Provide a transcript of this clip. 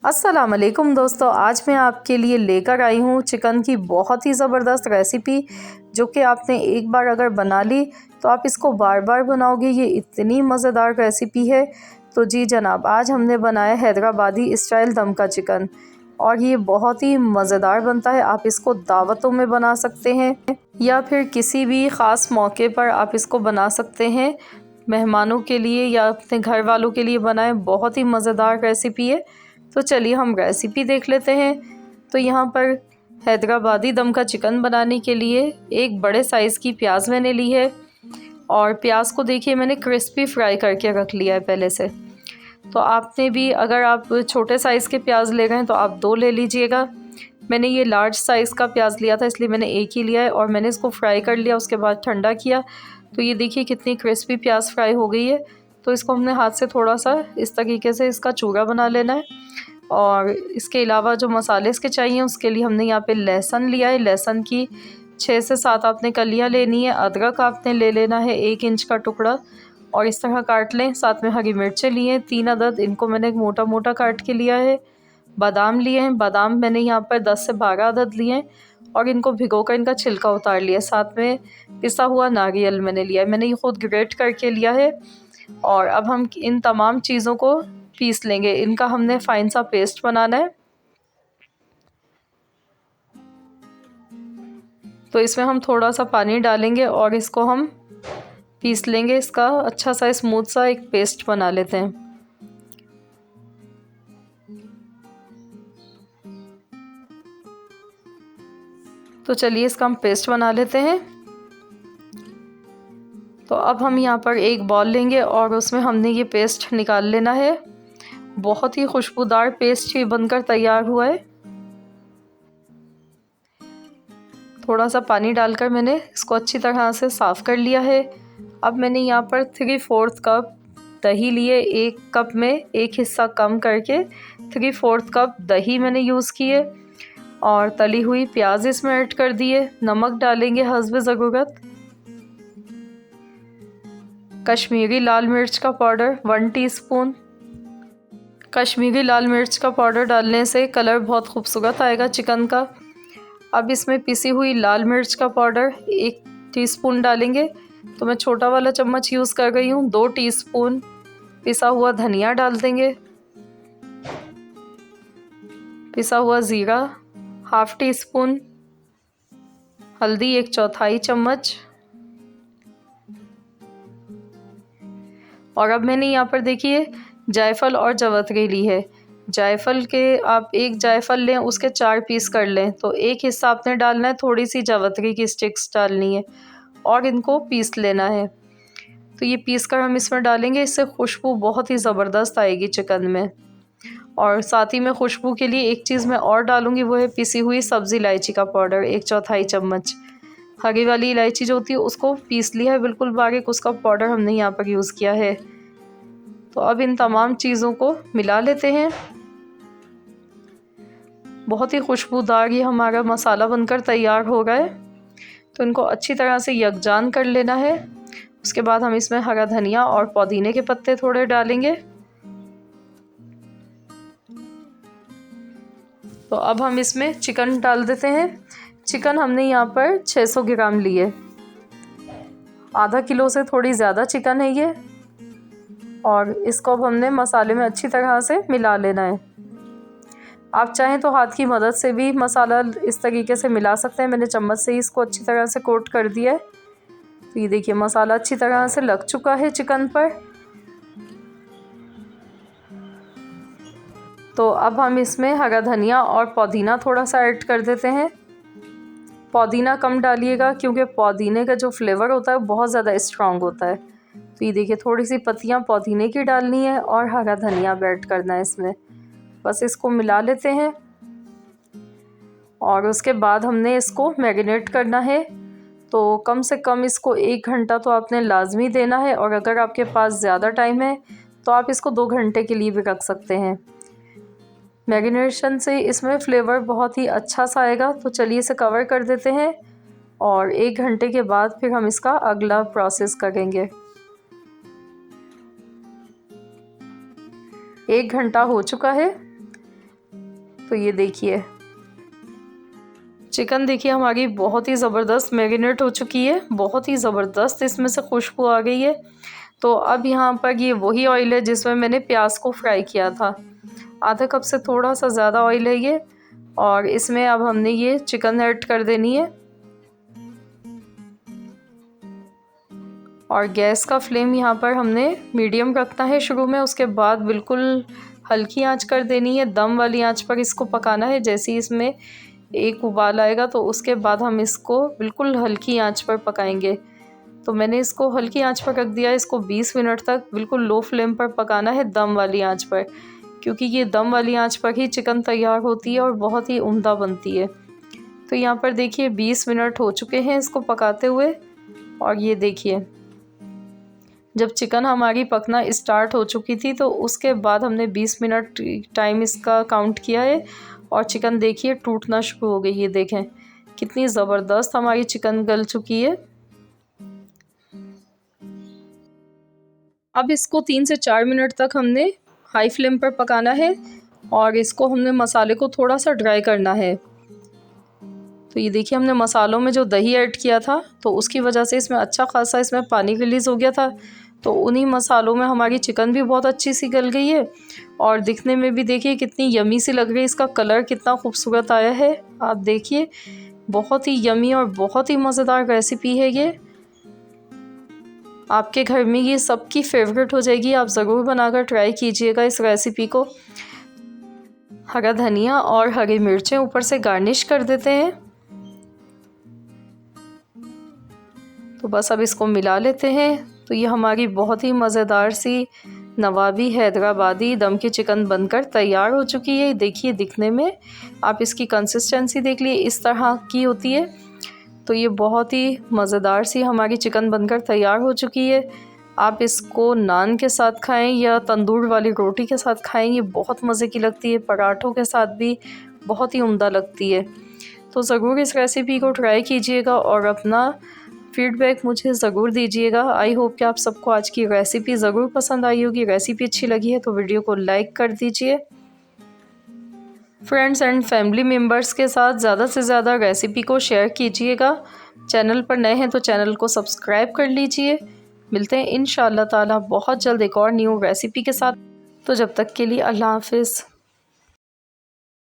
अस्सलाम वालेकुम दोस्तों, आज मैं आपके लिए लेकर आई हूँ चिकन की बहुत ही ज़बरदस्त रेसिपी, जो कि आपने एक बार अगर बना ली तो आप इसको बार बार बनाओगे। ये इतनी मज़ेदार रेसिपी है। तो जी जनाब, आज हमने बनाया हैदराबादी स्टाइल दम का चिकन और ये बहुत ही मज़ेदार बनता है। आप इसको दावतों में बना सकते हैं या फिर किसी भी ख़ास मौके पर आप इसको बना सकते हैं, मेहमानों के लिए या अपने घर वालों के लिए बनाएं। बहुत ही मज़ेदार रेसिपी है। तो चलिए हम रेसिपी देख लेते हैं। तो यहाँ पर हैदराबादी दम का चिकन बनाने के लिए एक बड़े साइज़ की प्याज मैंने ली है और प्याज को देखिए मैंने क्रिस्पी फ्राई करके रख लिया है पहले से। तो आपने भी अगर आप छोटे साइज़ के प्याज ले रहे हैं तो आप 2 ले लीजिएगा। मैंने ये लार्ज साइज़ का प्याज लिया था, इसलिए मैंने एक ही लिया है और मैंने इसको फ्राई कर लिया, उसके बाद ठंडा किया। तो ये देखिए कितनी क्रिस्पी प्याज फ्राई हो गई है। तो इसको हमने हाथ से थोड़ा सा इस तरीके से इसका चूरा बना लेना है। और इसके अलावा जो मसाले इसके चाहिए उसके लिए हमने यहाँ पे लहसुन लिया है। लहसुन की 6 से 7 आपने कलियाँ लेनी है। अदरक आपने ले लेना है 1 इंच का टुकड़ा और इस तरह काट लें। साथ में हरी मिर्चें लिए हैं 3 अदद, इनको मैंने मोटा मोटा काट के लिया है। बादाम लिए हैं, बादाम मैंने यहाँ पर 10 से 12 अदद लिए हैं और इनको भिगोकर इनका छिलका उतार लिया। साथ में पिसा हुआ नारियल मैंने लिया है, मैंने ये खुद ग्रेट करके लिया है। और अब हम इन तमाम चीज़ों को पीस लेंगे। इनका हमने फाइन सा पेस्ट बनाना है। तो इसमें हम थोड़ा सा पानी डालेंगे और इसको हम पीस लेंगे। इसका अच्छा सा स्मूथ सा एक पेस्ट बना लेते हैं। तो चलिए इसका हम पेस्ट बना लेते हैं। तो अब हम यहाँ पर एक बॉल लेंगे और उसमें हमने ये पेस्ट निकाल लेना है। बहुत ही खुशबूदार पेस्ट ही बनकर तैयार हुआ है। थोड़ा सा पानी डालकर मैंने इसको अच्छी तरह से साफ़ कर लिया है। अब मैंने यहाँ पर 3/4 कप दही लिए। 1 कप में एक हिस्सा कम करके 3/4 कप दही मैंने यूज़ किए और तली हुई प्याज इसमें ऐड कर दिए। नमक डालेंगे हस्ब ज़रूरत। कश्मीरी लाल मिर्च का पाउडर 1 टीस्पून। कश्मीरी लाल मिर्च का पाउडर डालने से कलर बहुत खूबसूरत आएगा चिकन का। अब इसमें पिसी हुई लाल मिर्च का पाउडर 1 टीस्पून डालेंगे। तो मैं छोटा वाला चम्मच यूज़ कर रही हूँ। 2 टीस्पून पिसा हुआ धनिया डाल देंगे। पिसा हुआ ज़ीरा 1/2 टीस्पून। हल्दी 1/4 चम्मच। और अब मैंने यहाँ पर देखिए जायफल और जवतरी ली है। जायफल के आप 1 जायफल लें, उसके 4 पीस कर लें। तो एक हिस्सा आपने डालना है, थोड़ी सी जवतरी की स्टिक्स डालनी है और इनको पीस लेना है। तो ये पीस कर हम इसमें डालेंगे, इससे खुशबू बहुत ही ज़बरदस्त आएगी चिकन में। और साथ ही में खुशबू के लिए एक चीज़ मैं और डालूँगी, वो है पिसी हुई सब्ज़ी इलायची का पाउडर 1/4 चम्मच। हरी वाली इलायची जो होती है उसको पीस लिया है बिल्कुल बारीक, उसका पाउडर हमने यहाँ पर यूज़ किया है। तो अब इन तमाम चीज़ों को मिला लेते हैं। बहुत ही खुशबूदार ये हमारा मसाला बनकर तैयार हो रहा है। तो इनको अच्छी तरह से यकजान कर लेना है। उसके बाद हम इसमें हरा धनिया और पुदीने के पत्ते थोड़े डालेंगे। तो अब हम इसमें चिकन डाल देते हैं। चिकन हमने यहाँ पर 600 ग्राम लिए। आधा किलो से थोड़ी ज़्यादा चिकन है ये। और इसको अब हमने मसाले में अच्छी तरह से मिला लेना है। आप चाहें तो हाथ की मदद से भी मसाला इस तरीके से मिला सकते हैं। मैंने चम्मच से ही इसको अच्छी तरह से कोट कर दिया है। तो ये देखिए मसाला अच्छी तरह से लग चुका है चिकन पर। तो अब हम इसमें हरा धनिया और पुदीना थोड़ा सा ऐड कर देते हैं। पुदीना कम डालिएगा क्योंकि पुदीने का जो फ्लेवर होता है बहुत ज़्यादा स्ट्रॉन्ग होता है। तो ये देखिए थोड़ी सी पत्तियाँ पुदीने की डालनी है और हरा धनिया ऐड करना है इसमें। बस इसको मिला लेते हैं और उसके बाद हमने इसको मैरिनेट करना है। तो कम से कम इसको 1 घंटा तो आपने लाजमी देना है और अगर आपके पास ज़्यादा टाइम है तो आप इसको 2 घंटे के लिए भी रख सकते हैं। मैरिनेशन से इसमें फ्लेवर बहुत ही अच्छा सा आएगा। तो चलिए इसे कवर कर देते हैं और 1 घंटे के बाद फिर हम इसका अगला प्रोसेस करेंगे। 1 घंटा हो चुका है तो ये देखिए चिकन देखिए हमारी बहुत ही ज़बरदस्त मैरिनेट हो चुकी है, बहुत ही ज़बरदस्त इसमें से खुशबू आ गई है। तो अब यहाँ पर ये वही ऑयल है जिसमें मैंने प्याज को फ्राई किया था। आधा कप से थोड़ा सा ज़्यादा ऑयल है ये, और इसमें अब हमने ये चिकन ऐड कर देनी है। और गैस का फ्लेम यहाँ पर हमने मीडियम रखना है शुरू में, उसके बाद बिल्कुल हल्की आंच कर देनी है। दम वाली आंच पर इसको पकाना है। जैसे ही इसमें एक उबाल आएगा तो उसके बाद हम इसको बिल्कुल हल्की आंच पर पकाएंगे। तो मैंने इसको हल्की आंच पर रख दिया। इसको 20 मिनट तक बिल्कुल लो फ्लेम पर पकाना है, दम वाली आंच पर, क्योंकि ये दम वाली आंच पर ही चिकन तैयार होती है और बहुत ही उम्दा बनती है। तो यहाँ पर देखिए 20 मिनट हो चुके हैं इसको पकाते हुए। और ये देखिए जब चिकन हमारी पकना स्टार्ट हो चुकी थी तो उसके बाद हमने 20 मिनट टाइम इसका काउंट किया है, और चिकन देखिए टूटना शुरू हो गई। ये देखें कितनी ज़बरदस्त हमारी चिकन गल चुकी है। अब इसको 3 से 4 मिनट तक हमने हाई फ्लेम पर पकाना है, और इसको हमने मसाले को थोड़ा सा ड्राई करना है। तो ये देखिए हमने मसालों में जो दही ऐड किया था तो उसकी वजह से इसमें अच्छा खासा इसमें पानी रिलीज़ हो गया था। तो उन्हीं मसालों में हमारी चिकन भी बहुत अच्छी सी गल गई है, और दिखने में भी देखिए कितनी यमी सी लग रही है। इसका कलर कितना खूबसूरत आया है, आप देखिए बहुत ही यमी और बहुत ही मज़ेदार रेसिपी है ये। आपके घर में ये सबकी फेवरेट हो जाएगी। आप ज़रूर बनाकर ट्राई कीजिएगा इस रेसिपी को। हरा धनिया और हरी मिर्चें ऊपर से गार्निश कर देते हैं। तो बस अब इसको मिला लेते हैं। तो ये हमारी बहुत ही मज़ेदार सी नवाबी हैदराबादी दम की चिकन बनकर तैयार हो चुकी है। देखिए दिखने में आप इसकी कंसिस्टेंसी देख लिए, इस तरह की होती है। तो ये बहुत ही मज़ेदार सी हमारी चिकन बनकर तैयार हो चुकी है। आप इसको नान के साथ खाएं या तंदूर वाली रोटी के साथ खाएं, ये बहुत मज़े की लगती है। पराठों के साथ भी बहुत ही उम्दा लगती है। तो ज़रूर इस रेसिपी को ट्राई कीजिएगा और अपना फीडबैक मुझे ज़रूर दीजिएगा। आई होप कि आप सबको आज की रेसिपी ज़रूर पसंद आई होगी। रेसिपी अच्छी लगी है तो वीडियो को लाइक कर दीजिए। फ्रेंड्स एंड फैमिली मेम्बर्स के साथ ज़्यादा से ज़्यादा रेसिपी को शेयर कीजिएगा। चैनल पर नए हैं तो चैनल को सब्सक्राइब कर लीजिए। मिलते हैं इंशाअल्लाह ताला बहुत जल्द एक और न्यू रेसिपी के साथ। तो जब तक के लिए अल्लाह हाफ़िज़।